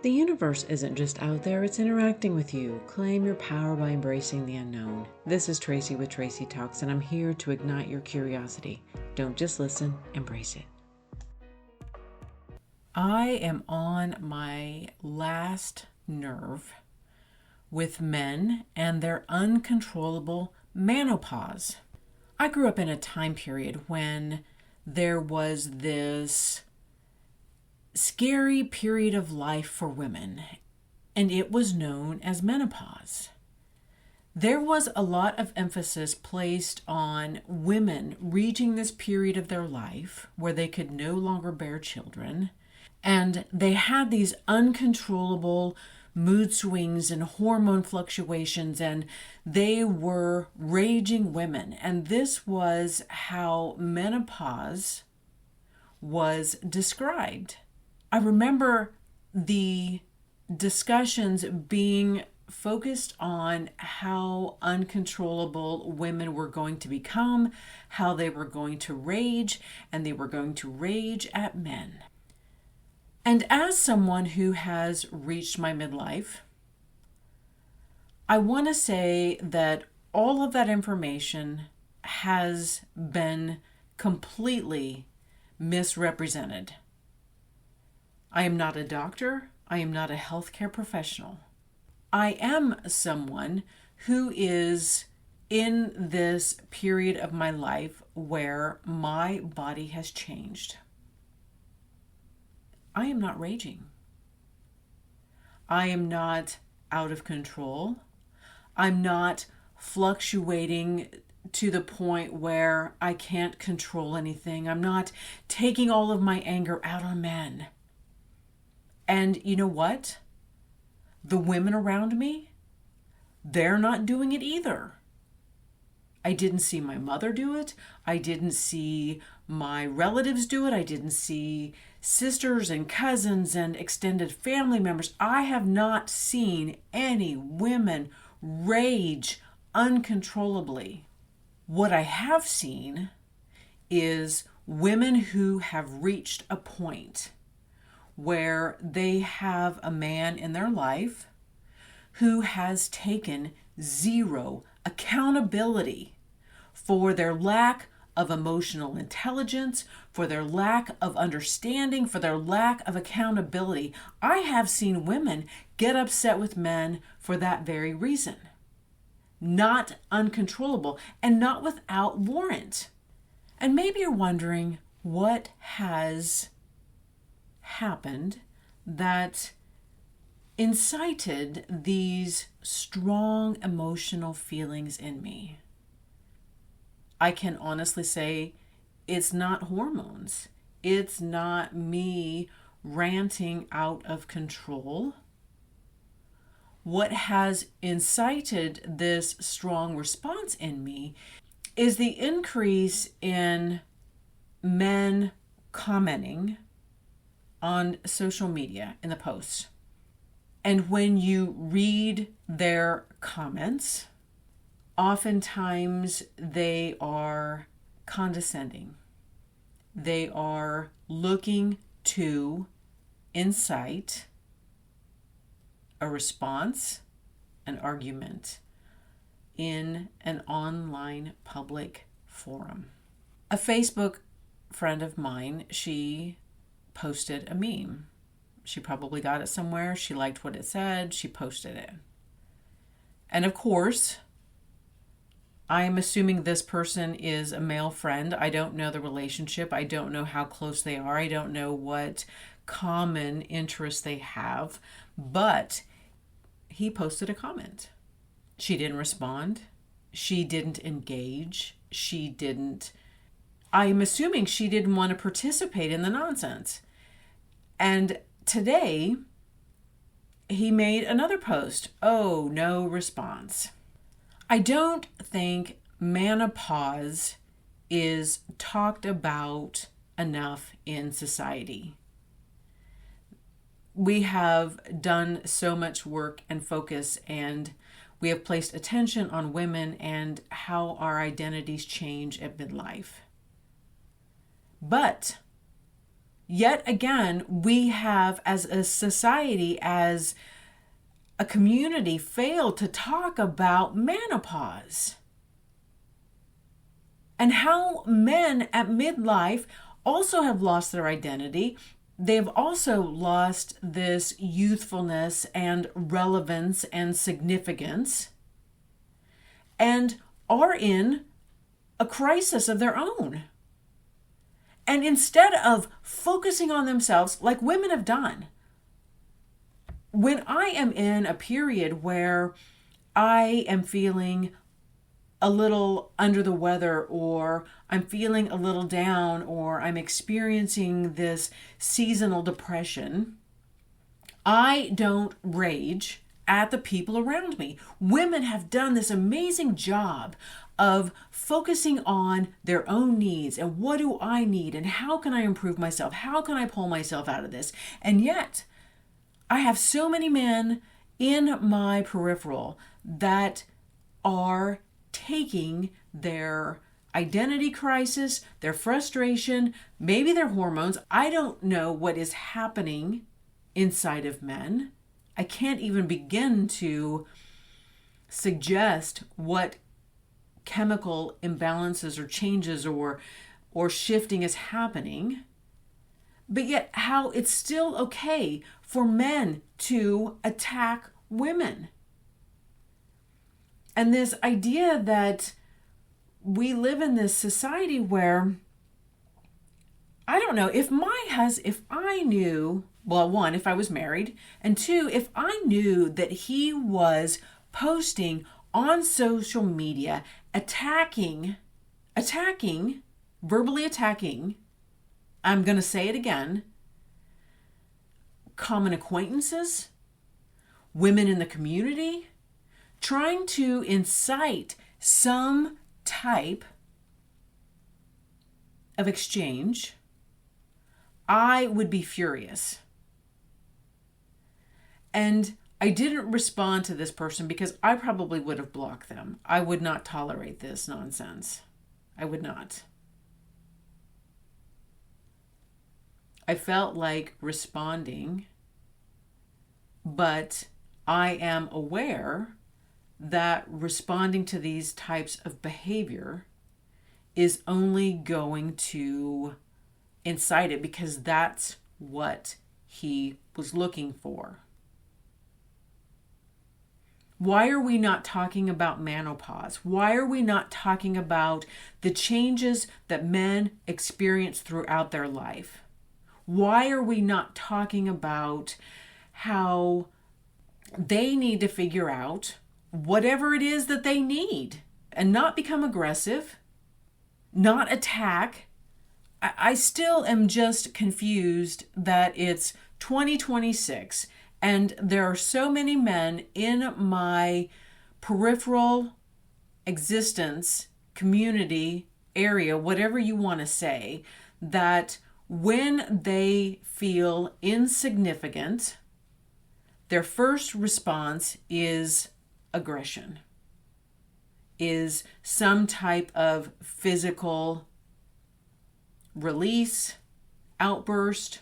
The universe isn't just out there, it's interacting with you. Claim your power by embracing the unknown. This is Tracy with Tracy Talks, and I'm here to ignite your curiosity. Don't just listen, embrace it. I am on my last nerve with men and their uncontrollable menopause. I grew up in a time period when there was this scary period of life for women, and it was known as menopause. There was a lot of emphasis placed on women reaching this period of their life where they could no longer bear children, and they had these uncontrollable mood swings and hormone fluctuations, and they were raging women. And this was how menopause was described. I remember the discussions being focused on how uncontrollable women were going to become, how they were going to rage, and they were going to rage at men. And as someone who has reached my midlife, I want to say that all of that information has been completely misrepresented. I am not a doctor. I am not a healthcare professional. I am someone who is in this period of my life where my body has changed. I am not raging. I am not out of control. I'm not fluctuating to the point where I can't control anything. I'm not taking all of my anger out on men. And you know what? The women around me, they're not doing it either. I didn't see my mother do it. I didn't see my relatives do it. I didn't see sisters and cousins and extended family members. I have not seen any women rage uncontrollably. What I have seen is women who have reached a point where they have a man in their life who has taken zero accountability for their lack of emotional intelligence, for their lack of understanding, for their lack of accountability. I have seen women get upset with men for that very reason. Not uncontrollable and not without warrant. And maybe you're wondering what has happened that incited these strong emotional feelings in me. I can honestly say it's not hormones. It's not me ranting out of control. What has incited this strong response in me is the increase in men commenting on social media in the posts. And when you read their comments, oftentimes they are condescending. They are looking to incite a response, an argument in an online public forum. A Facebook friend of mine, she posted a meme. She probably got it somewhere. She liked what it said. She posted it. And of course, I'm assuming this person is a male friend. I don't know the relationship. I don't know how close they are. I don't know what common interests they have. But he posted a comment. She didn't respond. She didn't engage. I'm assuming she didn't want to participate in the nonsense. And today, he made another post. Oh, no response. I don't think menopause is talked about enough in society. We have done so much work and focus, and we have placed attention on women and how our identities change at midlife. But Yet again, we have, as a society, as a community, failed to talk about menopause and how men at midlife also have lost their identity. They've also lost this youthfulness and relevance and significance and are in a crisis of their own. And instead of focusing on themselves like women have done, when I am in a period where I am feeling a little under the weather, or I'm feeling a little down, or I'm experiencing this seasonal depression, I don't rage at the people around me. Women have done this amazing job of focusing on their own needs and what do I need and how can I improve myself? How can I pull myself out of this? And yet, I have so many men in my peripheral that are taking their identity crisis, their frustration, maybe their hormones. I don't know what is happening inside of men. I can't even begin to suggest what chemical imbalances or changes or shifting is happening. But yet how it's still okay for men to attack women. And this idea that we live in this society where, I don't know, if I knew, well, one, if I was married, and two, if I knew that he was posting on social media, verbally attacking, I'm going to say it again, common acquaintances, women in the community, trying to incite some type of exchange, I would be furious. And I didn't respond to this person because I probably would have blocked them. I would not tolerate this nonsense. I would not. I felt like responding, but I am aware that responding to these types of behavior is only going to incite it because that's what he was looking for. Why are we not talking about menopause? Why are we not talking about the changes that men experience throughout their life? Why are we not talking about how they need to figure out whatever it is that they need and not become aggressive, not attack? I still am just confused that it's 2026 and there are so many men in my peripheral existence, community, area, whatever you want to say, that when they feel insignificant, their first response is aggression, is some type of physical release, outburst,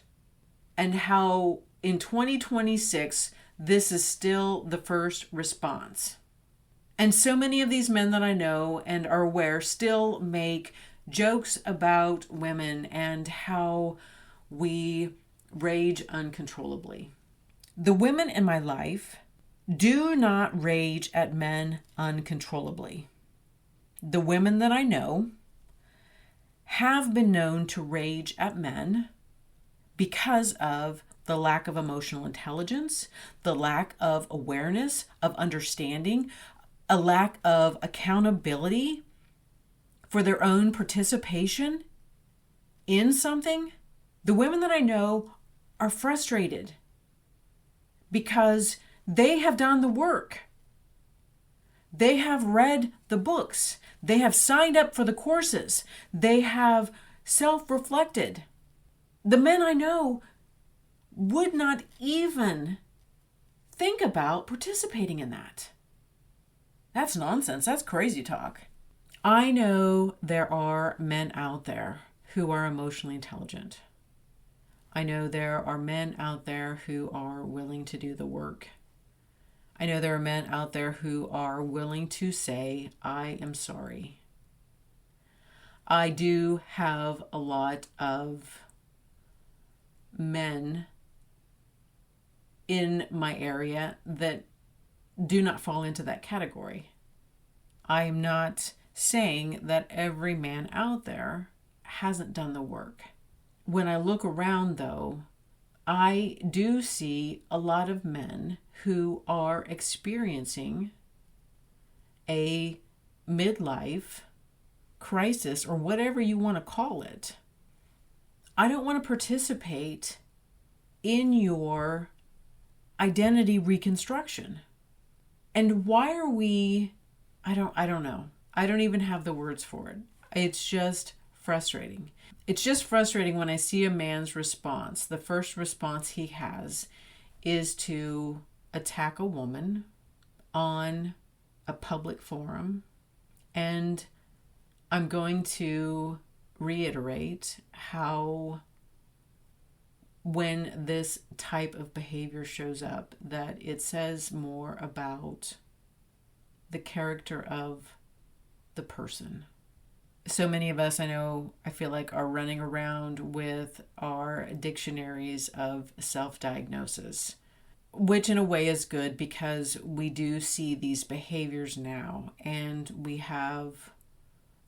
and how in 2026, this is still the first response. And so many of these men that I know and are aware still make jokes about women and how we rage uncontrollably. The women in my life do not rage at men uncontrollably. The women that I know have been known to rage at men because of the lack of emotional intelligence, the lack of awareness, of understanding, a lack of accountability for their own participation in something. The women that I know are frustrated because they have done the work. They have read the books. They have signed up for the courses. They have self-reflected. The men I know would not even think about participating in that. That's nonsense. That's crazy talk. I know there are men out there who are emotionally intelligent. I know there are men out there who are willing to do the work. I know there are men out there who are willing to say, I am sorry. I do have a lot of men in my area that do not fall into that category. I am not saying that every man out there hasn't done the work. When I look around, though, I do see a lot of men who are experiencing a midlife crisis, or whatever you want to call it. I don't want to participate in your identity reconstruction. And why are we, I don't know. I don't even have the words for it. It's just frustrating. It's just frustrating when I see a man's response. The first response he has is to attack a woman on a public forum. And I'm going to reiterate how when this type of behavior shows up, that it says more about the character of the person. So many of us, I feel like, are running around with our dictionaries of self-diagnosis, which in a way is good because we do see these behaviors now and we have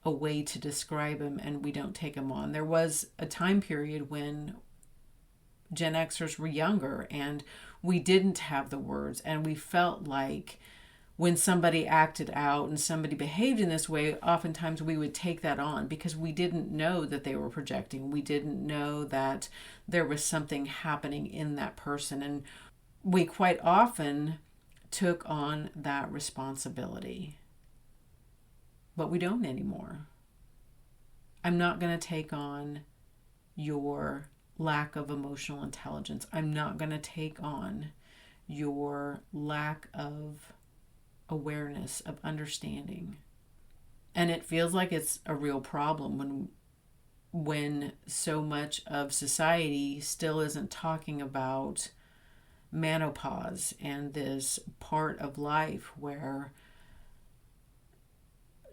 a way to describe them and we don't take them on. There was a time period when Gen Xers were younger and we didn't have the words, and we felt like when somebody acted out and somebody behaved in this way, oftentimes we would take that on because we didn't know that they were projecting. We didn't know that there was something happening in that person, and we quite often took on that responsibility. But we don't anymore. I'm not going to take on your lack of emotional intelligence. I'm not going to take on your lack of awareness, of understanding. And it feels like it's a real problem when so much of society still isn't talking about menopause and this part of life where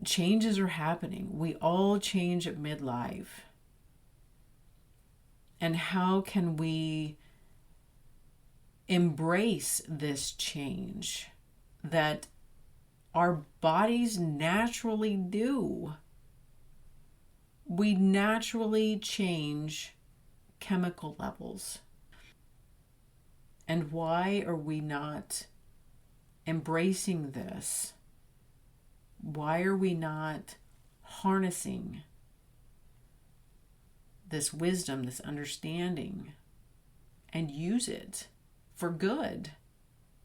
changes are happening. We all change at midlife. And how can we embrace this change that our bodies naturally do? We naturally change chemical levels. And why are we not embracing this? Why are we not harnessing this wisdom, this understanding, and use it for good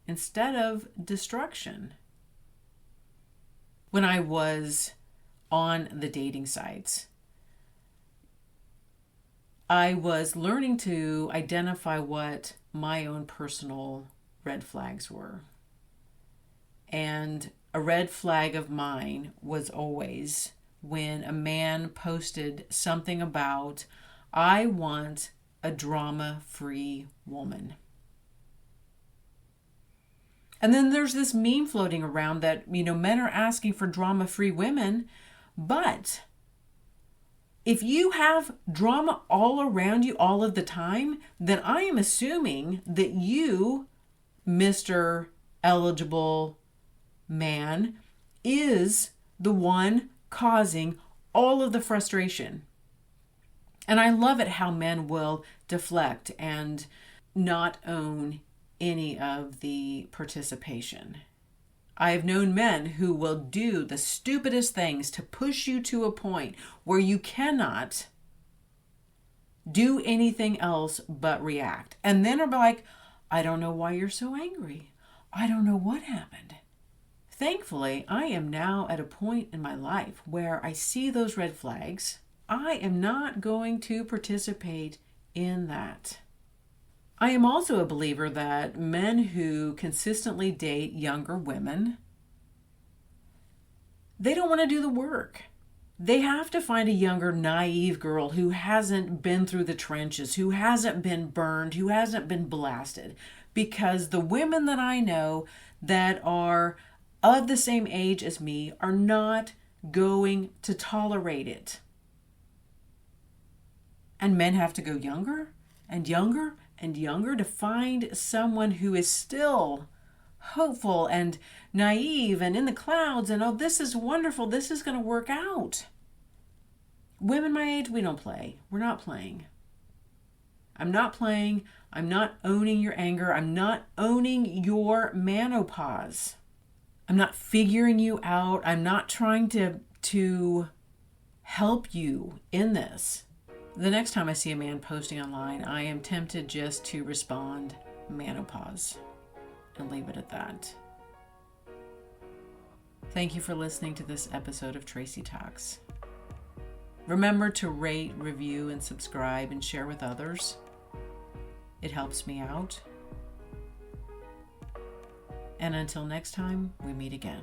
instead of destruction? When I was on the dating sites, I was learning to identify what my own personal red flags were. And a red flag of mine was always when a man posted something about, I want a drama-free woman. And then there's this meme floating around that, men are asking for drama-free women, but if you have drama all around you all of the time, then I am assuming that you, Mr. Eligible man, is the one causing all of the frustration. And I love it how men will deflect and not own any of the participation. I have known men who will do the stupidest things to push you to a point where you cannot do anything else but react. And then are like, I don't know why you're so angry. I don't know what happened. Thankfully, I am now at a point in my life where I see those red flags. I am not going to participate in that. I am also a believer that men who consistently date younger women, they don't want to do the work. They have to find a younger, naive girl who hasn't been through the trenches, who hasn't been burned, who hasn't been blasted. Because the women that I know that are of the same age as me are not going to tolerate it. And men have to go younger and younger and younger to find someone who is still hopeful and naive and in the clouds and, oh, this is wonderful, this is going to work out. Women my age, we don't play. We're not playing. I'm not playing. I'm not owning your anger. I'm not owning your menopause. I'm not figuring you out. I'm not trying to help you in this. The next time I see a man posting online, I am tempted just to respond, menopause, and leave it at that. Thank you for listening to this episode of Tracy Talks. Remember to rate, review, and subscribe and share with others. It helps me out. And until next time, we meet again.